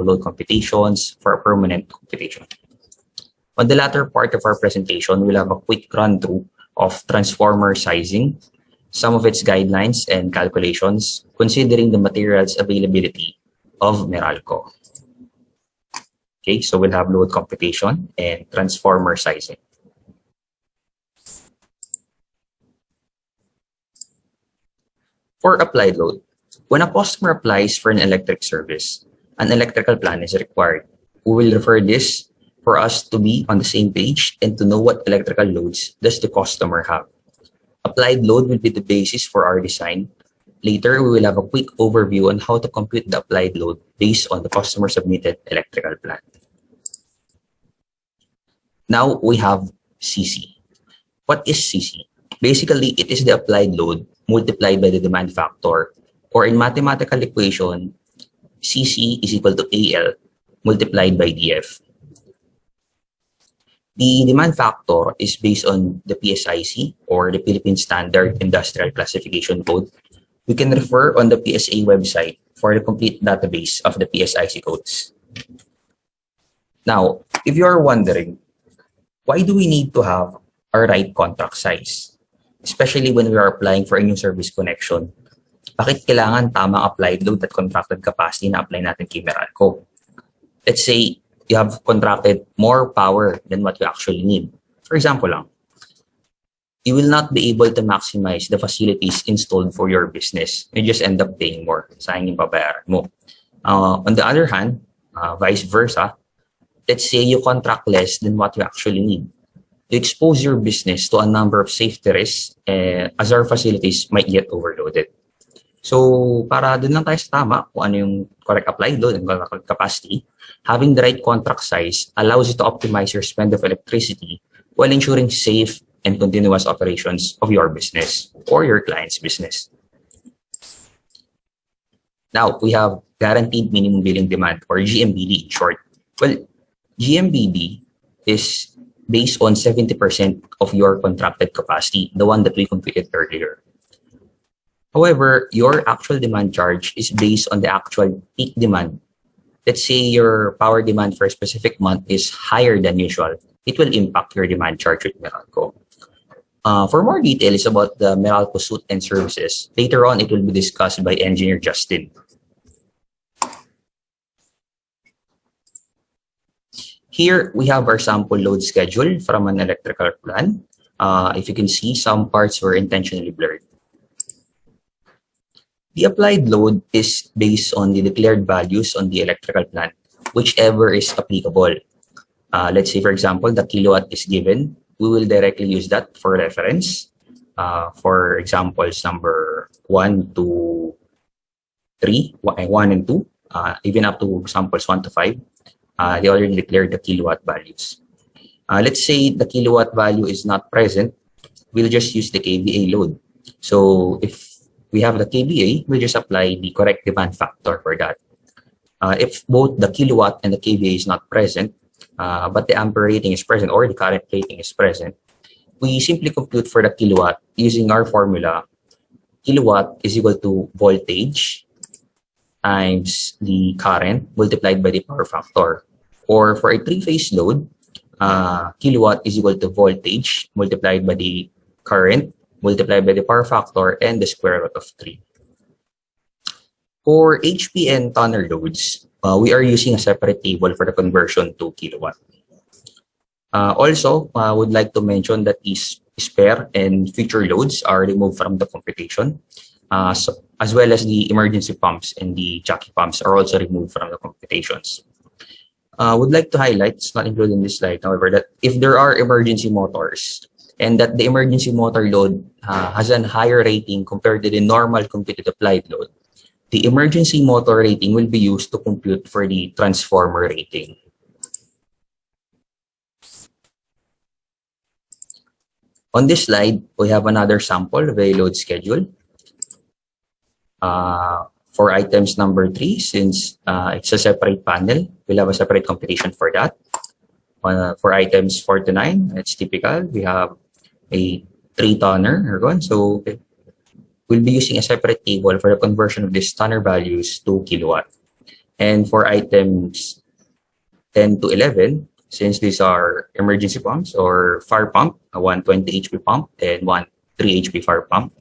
load computations for a permanent computation. On the latter part of our presentation, we'll have a quick run-through of transformer sizing, some of its guidelines and calculations, considering the materials availability of Meralco. Okay, so we'll have load computation and transformer sizing. For applied load, when a customer applies for an electric service, an electrical plan is required. We will refer this for us to be on the same page and to know what electrical loads does the customer have. Applied load will be the basis for our design. Later, we will have a quick overview on how to compute the applied load based on the customer submitted electrical plan. Now we have CC. What is CC? Basically, it is the applied load multiplied by the demand factor, or in mathematical equation, CC is equal to AL multiplied by DF. The demand factor is based on the PSIC, or the Philippine Standard Industrial Classification Code. We can refer on the PSA website for the complete database of the PSIC codes. Now, if you are wondering, why do we need to have a right contract size? Especially when we are applying for a new service connection. Bakit kailangan tamang applied load at contracted capacity na apply natin kay Meralco? Let's say you have contracted more power than what you actually need. For example lang, you will not be able to maximize the facilities installed for your business. You just end up paying more. Sayang yung babayaran mo. On the other hand, vice versa, let's say you contract less than what you actually need. You expose your business to a number of safety risks as our facilities might get overloaded. So, para dun lang tayo sa tama kung ano yung correct applied load and correct capacity, having the right contract size allows you to optimize your spend of electricity while ensuring safe and continuous operations of your business or your client's business. Now, we have guaranteed minimum billing demand, or GMBD in short. Well, GMBD is based on 70% of your contracted capacity, the one that we computed earlier. However, your actual demand charge is based on the actual peak demand. Let's say your power demand for a specific month is higher than usual. It will impact your demand charge with Meralco. For more details about the Meralco suite and services, later on it will be discussed by Engineer Justin. Here, we have our sample load schedule from an electrical plan. If you can see, some parts were intentionally blurred. The applied load is based on the declared values on the electrical plan, whichever is applicable. Let's say, for example, the kilowatt is given. We will directly use that for reference. For examples number 1 to 3, 1 and 2, even up to samples 1 to 5. They already declared the kilowatt values. Let's say the kilowatt value is not present. We'll just use the KVA load. So if we have the KVA, we'll just apply the correct demand factor for that. If both the kilowatt and the KVA is not present, but the ampere rating is present or the current rating is present, we simply compute for the kilowatt using our formula. Kilowatt is equal to voltage times the current multiplied by the power factor. Or for a three-phase load, kilowatt is equal to voltage multiplied by the current multiplied by the power factor and the square root of 3. For HP and Tonner loads, we are using a separate table for the conversion to kilowatt. Also, I would like to mention that these spare and future loads are removed from the computation, as well as the emergency pumps and the jockey pumps are also removed from the computations. I would like to highlight, it's not included in this slide, however, that if there are emergency motors and that the emergency motor load has a higher rating compared to the normal computed applied load, the emergency motor rating will be used to compute for the transformer rating. On this slide, we have another sample of a load schedule. For items number 3, since it's a separate panel, we'll have a separate computation for that. For items 4 to 9, it's typical. We have a 3-tonner ergon. So we'll be using a separate table for the conversion of these tonner values to kilowatt. And for items 10 to 11, since these are emergency pumps or fire pump, a 120 HP pump and one 3 HP fire pump,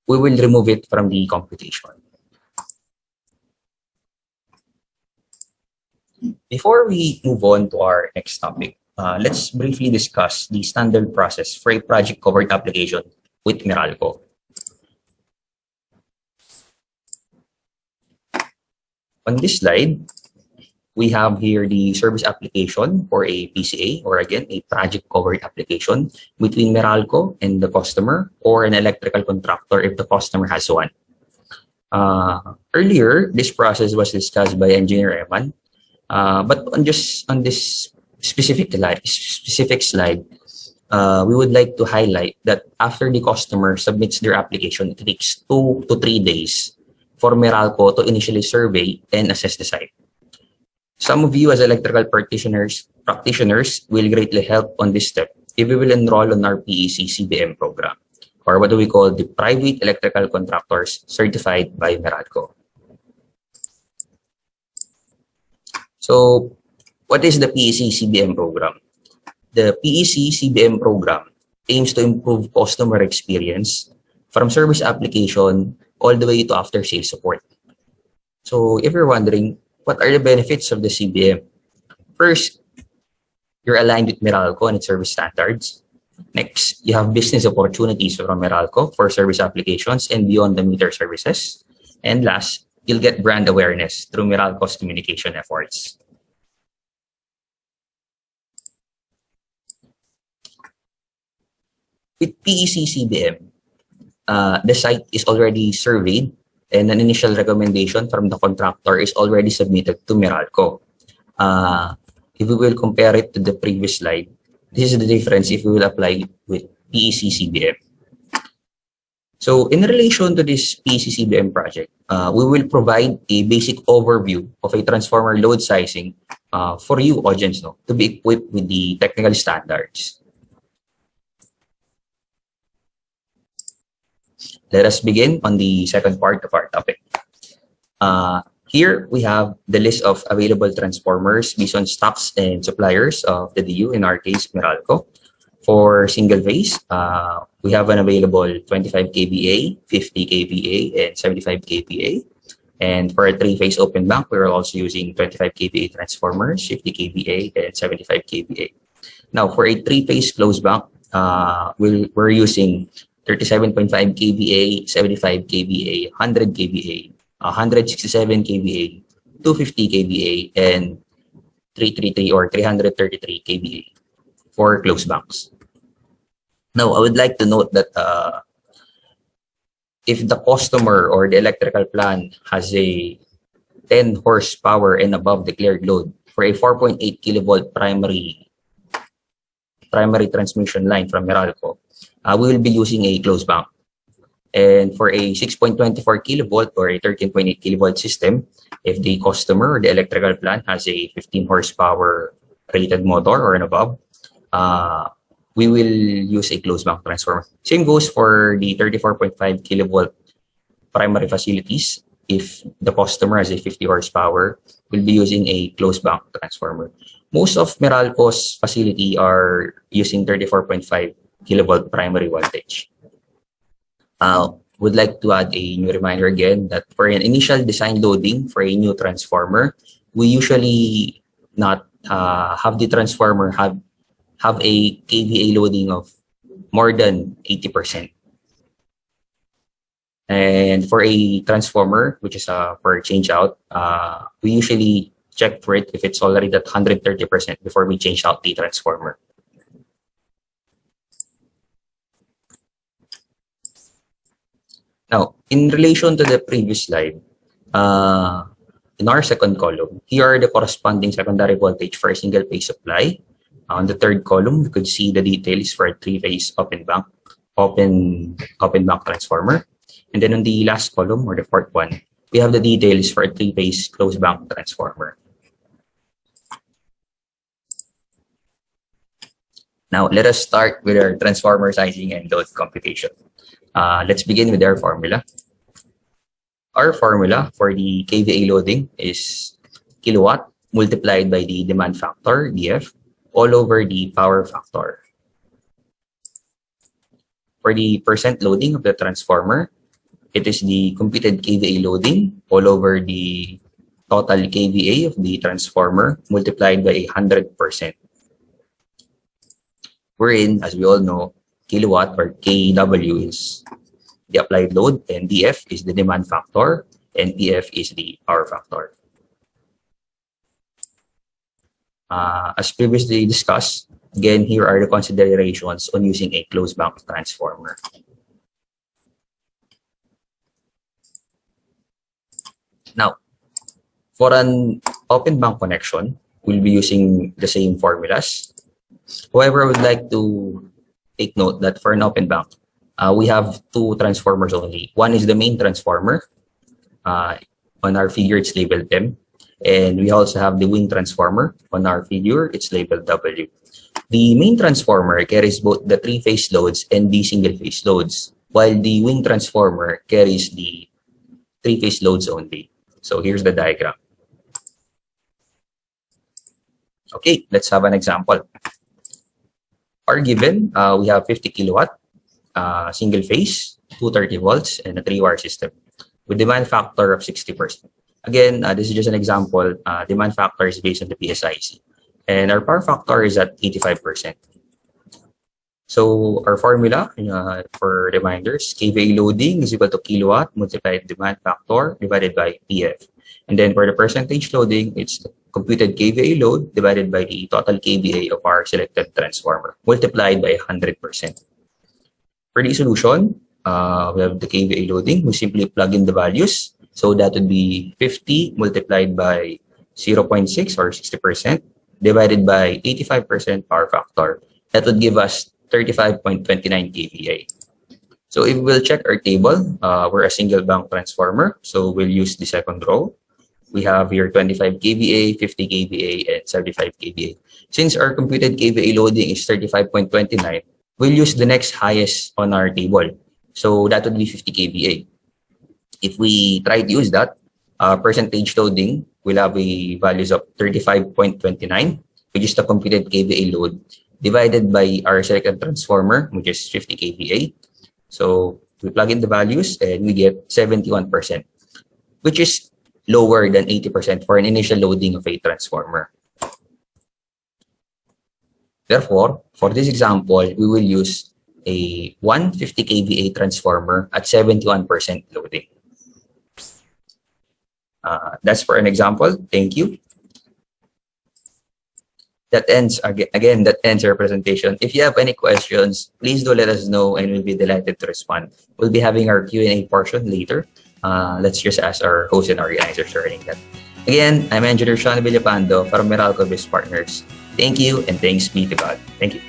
we will remove it from the computation. Before we move on to our next topic, let's briefly discuss the standard process for a project covered application with Meralco. On this slide, we have here the service application for a PCA, or again, a project covered application between Meralco and the customer or an electrical contractor if the customer has one. Earlier, this process was discussed by Engineer Eman, but on this specific slide, we would like to highlight that after the customer submits their application, it takes 2 to 3 days for Meralco to initially survey and assess the site. Some of you as electrical practitioners will greatly help on this step if you will enroll on our PEC CBM program, or what do we call the Private Electrical Contractors Certified by Meralco. So, what is the PEC CBM program? The PEC CBM program aims to improve customer experience from service application all the way to after-sales support. So, if you're wondering, what are the benefits of the CBM? First, you're aligned with Meralco and its service standards. Next, you have business opportunities from Meralco for service applications and beyond the meter services. And last, you'll get brand awareness through Meralco's communication efforts. With PEC CBM, the site is already surveyed and an initial recommendation from the contractor is already submitted to Meralco. If we will compare it to the previous slide, this is the difference if we will apply with PEC CBM. So in relation to this PEC CBM project, we will provide a basic overview of a transformer load sizing for you, audience, to be equipped with the technical standards. Let us begin on the second part of our topic. Here we have the list of available transformers based on stocks and suppliers of the DU, in our case, Meralco. For single phase, we have an available 25 kVA, 50 kVA, and 75 kVA. And for a three-phase open bank, we're also using 25 kVA transformers, 50 kVA, and 75 kVA. Now, for a three-phase closed bank, we're using 37.5 kVA, 75 kVA, 100 kVA, 167 kVA, 250 kVA, and 333 or 333 kVA for closed banks. Now, I would like to note that if the customer or the electrical plant has a 10 horsepower and above declared load for a 4.8 kilovolt primary transmission line from Meralco, we will be using a closed bank. And for a 6.24 kilovolt or a 13.8 kilovolt system, if the customer or the electrical plant has a 15 horsepower rated motor or and above, we will use a closed bank transformer. Same goes for the 34.5 kilovolt primary facilities. If the customer has a 50 horsepower, we'll be using a closed bank transformer. Most of Meralco's facility are using 34.5 kilovolt primary voltage. Would like to add a new reminder again that for an initial design loading for a new transformer, we usually not have the transformer have a kVA loading of more than 80%. And for a transformer, which is for change out, we usually check for it if it's already at 130% before we change out the transformer. Now, in relation to the previous slide, in our second column, here are the corresponding secondary voltage for a single phase supply. On the third column, we could see the details for a three-phase open bank transformer. And then on the last column, or the fourth one, we have the details for a three-phase closed bank transformer. Now, let us start with our transformer sizing and load computation. Let's begin with our formula. our formula for the kVA loading is kilowatt multiplied by the demand factor, dF, all over the power factor. For the percent loading of the transformer, it is the computed kVA loading all over the total kVA of the transformer multiplied by 100%. Wherein, as we all know, kilowatt or kW is the applied load, and dF is the demand factor, and PF is the power factor. As previously discussed, again, here are the considerations on using a closed bank transformer. Now, for an open bank connection, we'll be using the same formulas. However, I would like to take note that for an open bank, we have two transformers only. One is the main transformer. On our figure, it's labeled M. And we also have the wing transformer. On our figure, it's labeled W. The main transformer carries both the three-phase loads and the single-phase loads, while the wing transformer carries the three-phase loads only. So here's the diagram. Okay, let's have an example. Our given, we have 50 kilowatt, single phase, 230 volts, and a 3-wire system with demand factor of 60%. Again, this is just an example. Demand factor is based on the PSIC. And our power factor is at 85%. So our formula for reminders, kVA loading is equal to kilowatt multiplied demand factor divided by PF. And then for the percentage loading, it's the computed kVA load divided by the total kVA of our selected transformer multiplied by 100%. For the solution, we have the kVA loading. We simply plug in the values. So that would be 50 multiplied by 0.6 or 60% divided by 85% power factor. That would give us 35.29 kVA. So if we'll check our table, we're a single bank transformer. So we'll use the second row. We have here 25 kVA, 50 kVA, and 75 kVA. Since our computed kVA loading is 35.29, we'll use the next highest on our table. So that would be 50 kVA. If we try to use that, percentage loading will have a values of 35.29, which is the computed kVA load, divided by our second transformer, which is 50 kVA. So we plug in the values and we get 71%, which is lower than 80% for an initial loading of a transformer. Therefore, for this example, we will use a 150 kVA transformer at 71% loading. That's for an example. Thank you. That ends our presentation. If you have any questions, please do let us know and we'll be delighted to respond. We'll be having our Q&A portion later. Let's just ask our host and organizers during that. Again, I'm Engineer Sean Villapando from Meralco Biz Partners. Thank you and thanks be to God. Thank you.